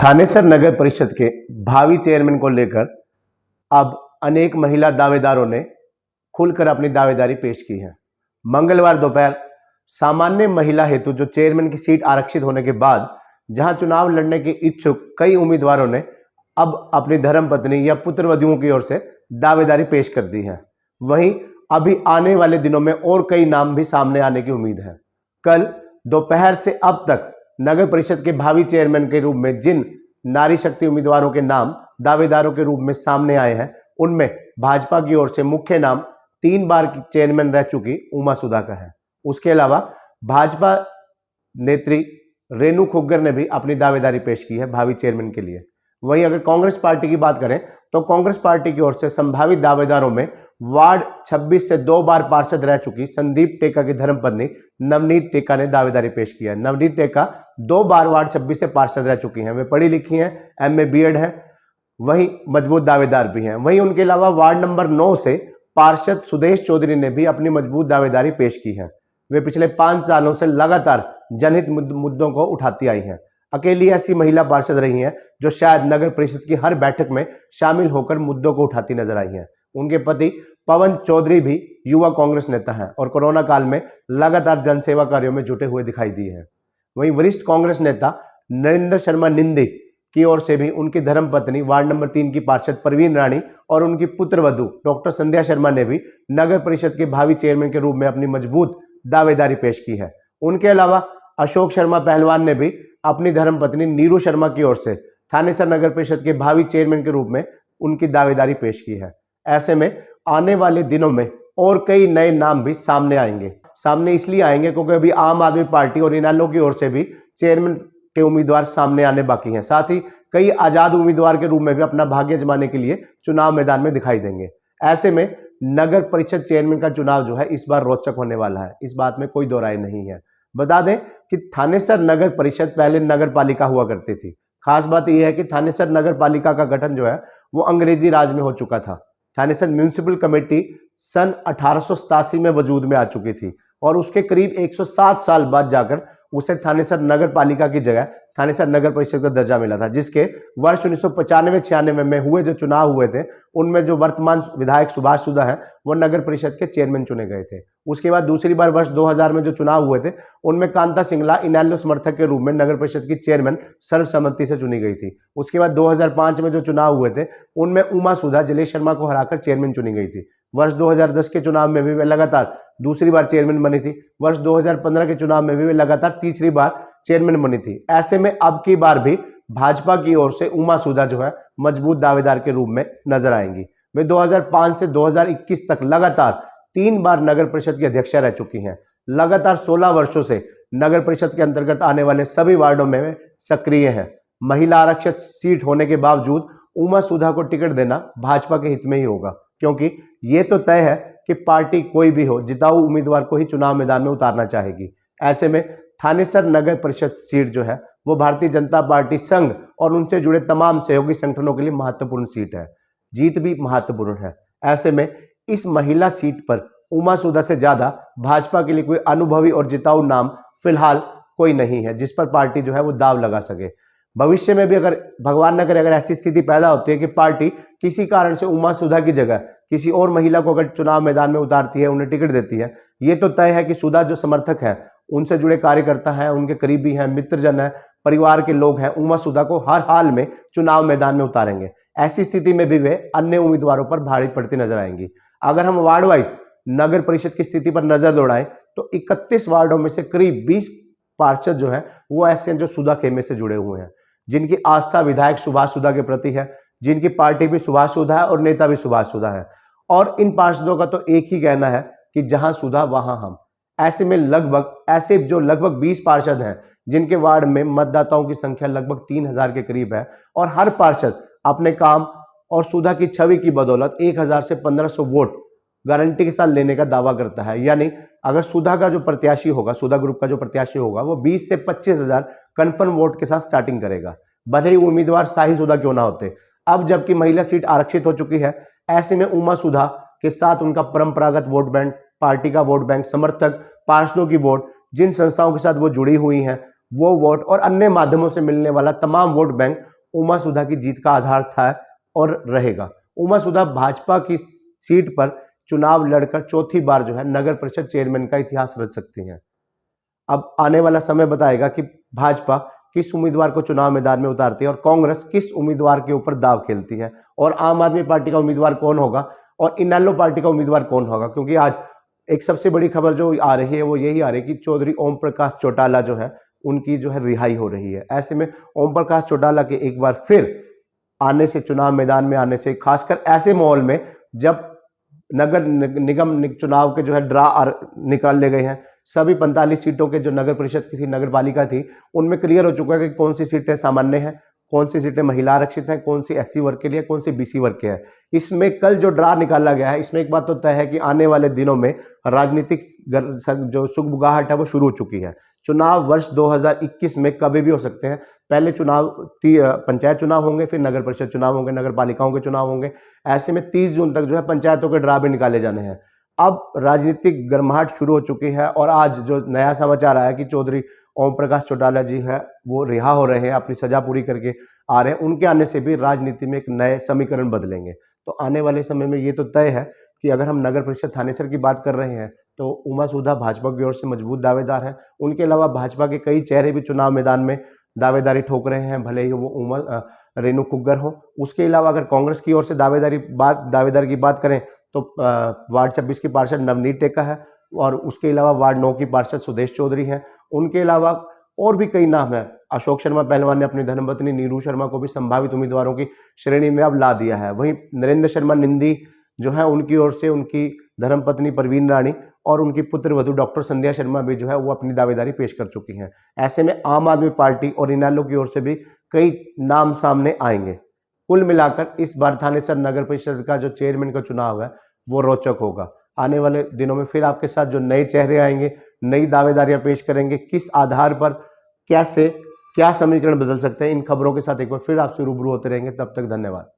थानेसर नगर परिषद के भावी चेयरमैन को लेकर अब अनेक महिला दावेदारों ने खुलकर अपनी दावेदारी पेश की है। मंगलवार दोपहर सामान्य महिला हेतु जो चेयरमैन की सीट आरक्षित होने के बाद जहां चुनाव लड़ने के इच्छुक कई उम्मीदवारों ने अब अपनी धर्मपत्नी या पुत्रवधुओं की ओर से दावेदारी पेश कर दी है। वहीं अभी आने वाले दिनों में और कई नाम भी सामने आने की उम्मीद है। कल दोपहर से अब तक नगर परिषद के भावी चेयरमैन के रूप में जिन नारी शक्ति उम्मीदवारों के नाम दावेदारों के रूप में सामने आए हैं, उनमें भाजपा की ओर से मुख्य नाम 3 बार की चेयरमैन रह चुकी उमा सुधा का है। उसके अलावा भाजपा नेत्री रेणु खुग्गर ने भी अपनी दावेदारी पेश की है भावी चेयरमैन के लिए। वहीं अगर कांग्रेस पार्टी की बात करें तो कांग्रेस पार्टी की ओर से संभावित दावेदारों में वार्ड 26 से 2 बार पार्षद रह चुकी संदीप टेका की धर्मपत्नी नवनीत टेका ने दावेदारी पेश किया है। नवनीत टेका 2 बार वार्ड 26 से पार्षद रह चुकी हैं। वे पढ़ी लिखी हैं, MA BEd है, वहीं मजबूत दावेदार भी हैं। वहीं उनके अलावा वार्ड नंबर 9 से पार्षद सुदेश चौधरी ने भी अपनी मजबूत दावेदारी पेश की है। वे पिछले 5 सालों से लगातार जनहित मुद्दों को उठाती आई हैं। अकेली ऐसी महिला पार्षद रही हैं जो शायद नगर परिषद की हर बैठक में शामिल होकर मुद्दों को उठाती नजर आई हैं। उनके पति पवन चौधरी भी युवा कांग्रेस नेता हैं और कोरोना काल में लगातार जनसेवा कार्यों में जुटे हुए दिखाई दिए हैं। वहीं वरिष्ठ कांग्रेस नेता नरेंद्र शर्मा निंदी की ओर से भी उनकी धर्मपत्नी वार्ड नंबर 3 की पार्षद परवीन रानी और उनकी पुत्रवधू डॉक्टर संध्या शर्मा ने भी नगर परिषद के भावी चेयरमैन के रूप में अपनी मजबूत दावेदारी पेश की है। उनके अलावा अशोक शर्मा पहलवान ने भी अपनी धर्मपत्नी नीरू शर्मा की ओर से थानेसर नगर परिषद के भावी चेयरमैन के रूप में उनकी दावेदारी पेश की है। ऐसे में आने वाले दिनों में और कई नए नाम भी सामने इसलिए आएंगे क्योंकि अभी आम आदमी पार्टी और इनेलो की ओर से भी चेयरमैन के उम्मीदवार सामने आने बाकी हैं। साथ ही कई आजाद उम्मीदवार के रूप में भी अपना भाग्य जमाने के लिए चुनाव मैदान में दिखाई देंगे। ऐसे में नगर परिषद चेयरमैन का चुनाव जो है इस बार रोचक होने वाला है, इस बात में कोई दो राय नहीं है। बता दें कि थानेसर नगर परिषद पहले नगर पालिका हुआ करती थी। खास बात यह है कि थानेसर नगर पालिका का गठन जो है वो अंग्रेजी राज में हो चुका था। थानेसर म्यूनिसिपल कमेटी सन 1887 में वजूद में आ चुकी थी और उसके करीब 107 साल बाद जाकर उसे थानेसर नगर पालिका की जगह थानेसर नगर परिषद का दर्जा मिला था, जिसके वर्ष 1995-96 में हुए जो चुनाव हुए थे उनमें जो वर्तमान विधायक सुभाष सुधा है वो नगर परिषद के चेयरमैन चुने गए थे। उसके बाद दूसरी बार वर्ष 2000 में जो चुनाव हुए थे उनमें कांता सिंगला इनेलो समर्थक के रूप में नगर परिषद की चेयरमैन सर्वसम्मति से चुनी गई थी। उसके बाद 2005 में जो चुनाव हुए थे उनमें उमा सुधा जलेश शर्मा को हराकर चेयरमैन चुनी गई थी। वर्ष 2010 के चुनाव में भी वे लगातार दूसरी बार चेयरमैन बनी थी। वर्ष 2015 के चुनाव में भी वे लगातार तीसरी बार चेयरमैन बनी थी। ऐसे में अब की बार भी भाजपा की ओर से उमा सुधा जो है मजबूत दावेदार के रूप में नजर आएंगी। वे 2005 से 2021 तक लगातार 3 बार नगर परिषद की अध्यक्षा रह चुकी हैं। लगातार 16 वर्षों से नगर परिषद के अंतर्गत आने वाले सभी वार्डों में वे सक्रिय हैं। महिला आरक्षित सीट होने के बावजूद उमा सुधा को टिकट देना भाजपा के हित में ही होगा, क्योंकि ये तो तय है कि पार्टी कोई भी हो जिताऊ उम्मीदवार को ही चुनाव मैदान में उतारना चाहेगी। ऐसे में थानेसर नगर परिषद सीट जो है वो भारतीय जनता पार्टी संघ और उनसे जुड़े तमाम सहयोगी संगठनों के लिए महत्वपूर्ण सीट है। जीत भी महत्वपूर्ण है। ऐसे में इस महिला सीट पर उमा सुधा से ज्यादा भाजपा के लिए कोई अनुभवी और जिताऊ नाम फिलहाल कोई नहीं है जिस पर पार्टी जो है वो दाव लगा सके। भविष्य में भी अगर भगवान न करे अगर ऐसी स्थिति पैदा होती है कि पार्टी किसी कारण से उमा सुधा की जगह किसी और महिला को अगर चुनाव मैदान में उतारती है, उन्हें टिकट देती है, ये तो तय है कि सुधा जो समर्थक है, उनसे जुड़े कार्यकर्ता हैं, उनके करीबी हैं, मित्रजन हैं, परिवार के लोग हैं, उमा सुधा को हर हाल में चुनाव मैदान में उतारेंगे। ऐसी स्थिति में भी वे अन्य उम्मीदवारों पर भारी पड़ती नजर आएंगी। अगर हम वार्ड वाइज नगर परिषद की स्थिति पर नजर दौड़ाएं तो 31 वार्डों में से करीब 20 पार्षद जो है वो ऐसे हैं जो सुधा खेमे से जुड़े हुए हैं, जिनकी आस्था विधायक सुभाष सुधा के प्रति है, जिनकी पार्टी भी सुभाष सुधा है और नेता भी सुभाष सुधा है। और इन पार्षदों का तो एक ही कहना है कि जहां सुधा वहां हम। ऐसे में लगभग 20 पार्षद हैं जिनके वार्ड में मतदाताओं की संख्या लगभग 3000 के करीब है और हर पार्षद अपने काम और सुधा की छवि की बदौलत 1000 से 1500 वोट गारंटी के साथ लेने का दावा करता है। यानी अगर सुधा का जो प्रत्याशी होगा, सुधा ग्रुप का जो प्रत्याशी होगा, वो 20 से 25,000 कन्फर्म वोट के साथ स्टार्टिंग करेगा, भले ही उम्मीदवार साहिल सुधा क्यों ना होते। अब जबकि महिला सीट आरक्षित हो चुकी है, ऐसे में उमा सुधा के साथ उनका परंपरागत वोट बैंक, पार्टी का वोट बैंक, समर्थक, पार्षदों की वोट, जिन संस्थाओं के साथ वो जुड़ी हुई हैं वो वोट और अन्य माध्यमों से मिलने वाला तमाम वोट बैंक उमा सुधा की जीत का आधार था और रहेगा। उमा सुधा भाजपा की सीट पर चुनाव लड़कर चौथी बार जो है नगर परिषद चेयरमैन का इतिहास रच सकती हैं। अब आने वाला समय बताएगा कि भाजपा किस उम्मीदवार को चुनाव मैदान में उतारती है और कांग्रेस किस उम्मीदवार के ऊपर दाव खेलती है, और आम आदमी पार्टी का उम्मीदवार कौन होगा और इनेलो पार्टी का उम्मीदवार कौन होगा। क्योंकि आज एक सबसे बड़ी खबर जो आ रही है वो यही आ रही है कि चौधरी ओम प्रकाश चौटाला जो है उनकी जो है रिहाई हो रही है। ऐसे में ओम प्रकाश चौटाला के एक बार फिर आने से, चुनाव मैदान में आने से, खासकर ऐसे माहौल में जब नगर निगम चुनाव के जो है ड्रा निकाल ले गए हैं, सभी 45 सीटों के जो नगर परिषद की थी, नगर पालिका थी, उनमें क्लियर हो चुका है कि कौन सी सीटें सामान्य हैं, कौन सी सीटें महिला आरक्षित हैं, कौन सी एससी वर्ग के लिए, कौन सी बीसी वर्ग के हैं। इसमें कल जो ड्रा निकाला गया है, इसमें एक बात तो तय है कि आने वाले दिनों में राजनीतिक जो सुगबुगाहट है वो शुरू हो चुकी है। चुनाव वर्ष 2021 में कभी भी हो सकते हैं। पहले चुनाव पंचायत चुनाव होंगे, फिर नगर परिषद चुनाव होंगे, नगर पालिकाओं के चुनाव होंगे। ऐसे में 30 जून तक जो है पंचायतों के ड्रा भी निकाले जाने हैं। अब राजनीतिक गर्माहट शुरू हो चुकी है और आज जो नया समाचार आया कि चौधरी ओम प्रकाश चौटाला जी है वो रिहा हो रहे हैं, अपनी सजा पूरी करके आ रहे हैं। उनके आने से भी राजनीति में एक नए समीकरण बदलेंगे। तो आने वाले समय में ये तो तय है कि अगर हम नगर परिषद थानेसर की बात कर रहे हैं तो उमा सुधा भाजपा की ओर से मजबूत दावेदार है। उनके अलावा भाजपा के कई चेहरे भी चुनाव मैदान में दावेदारी ठोक रहे हैं, भले ही वो रेणु कुग्गर हो। उसके अलावा अगर कांग्रेस की ओर से दावेदार की बात करें तो वार्ड 26 की पार्षद नवनीत टेका है, और उसके अलावा वार्ड 9 की पार्षद सुदेश चौधरी हैं। उनके अलावा और भी कई नाम हैं। अशोक शर्मा पहलवान ने अपनी धर्मपत्नी नीरू शर्मा को भी संभावित उम्मीदवारों की श्रेणी में अब ला दिया है। वहीं नरेंद्र शर्मा निंदी जो है उनकी ओर से उनकी धर्मपत्नी परवीन रानी और उनकी पुत्र वधू डॉक्टर संध्या शर्मा भी जो है वो अपनी दावेदारी पेश कर चुकी हैं। ऐसे में आम आदमी पार्टी और इनेलो की ओर से भी कई नाम सामने आएंगे। कुल मिलाकर इस बार थानेसर नगर परिषद का जो चेयरमैन का चुनाव है वो रोचक होगा। आने वाले दिनों में फिर आपके साथ जो नए चेहरे आएंगे, नई दावेदारियां पेश करेंगे, किस आधार पर कैसे क्या समीकरण बदल सकते हैं, इन खबरों के साथ एक बार फिर आपसे रूबरू होते रहेंगे। तब तक धन्यवाद।